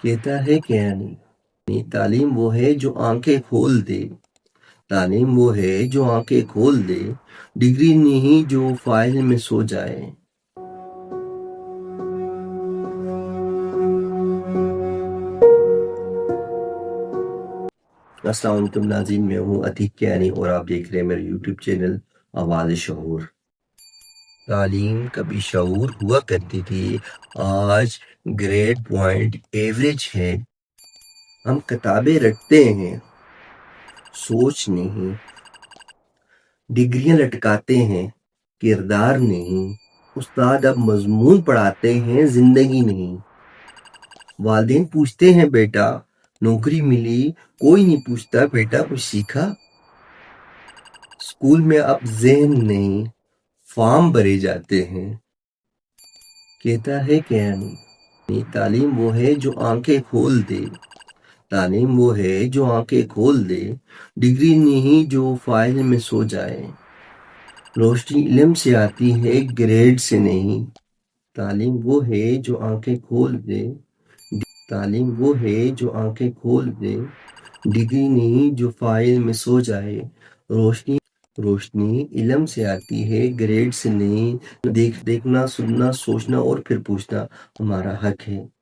کہتا ہے کہ نہیں، تعلیم وہ ہے جو آنکھیں کھول دے، تعلیم وہ ہے جو آنکھیں کھول دے، ڈگری نہیں جو فائل میں سو جائے۔ السلام علیکم ناظرین، میں ہوں عتیق کیانی اور آپ دیکھ رہے ہیں میرے یوٹیوب چینل آواز شعور۔ تعلیم کبھی شعور ہوا کرتی تھی، آج گریڈ پوائنٹ ایوریج ہے۔ ہم کتابیں رٹتے ہیں، سوچ نہیں، ڈگریاں لٹکاتے ہیں، کردار نہیں۔ استاد اب مضمون پڑھاتے ہیں، زندگی نہیں۔ والدین پوچھتے ہیں بیٹا نوکری ملی، کوئی نہیں پوچھتا بیٹا کچھ سیکھا۔ اسکول میں اب ذہن نہیں، فارم بھرے جاتے ہیں۔ کہتا ہے کہ نہیں، تعلیم وہ ہے جو آنکھیں کھول دے، تعلیم وہ ہے جو آنکھیں کھول دے، ڈگری نہیں جو فائل میں سو جائے۔ روشنی علم سے آتی ہے، گریڈ سے نہیں۔ تعلیم وہ ہے جو آنکھیں کھول دے، تعلیم وہ ہے جو آنکھیں کھول دے، ڈگری نہیں جو فائل میں سو جائے۔ روشنی علم سے آتی ہے، گریڈ سے نہیں۔ دیکھنا، سننا، سوچنا اور پھر پوچھنا ہمارا حق ہے۔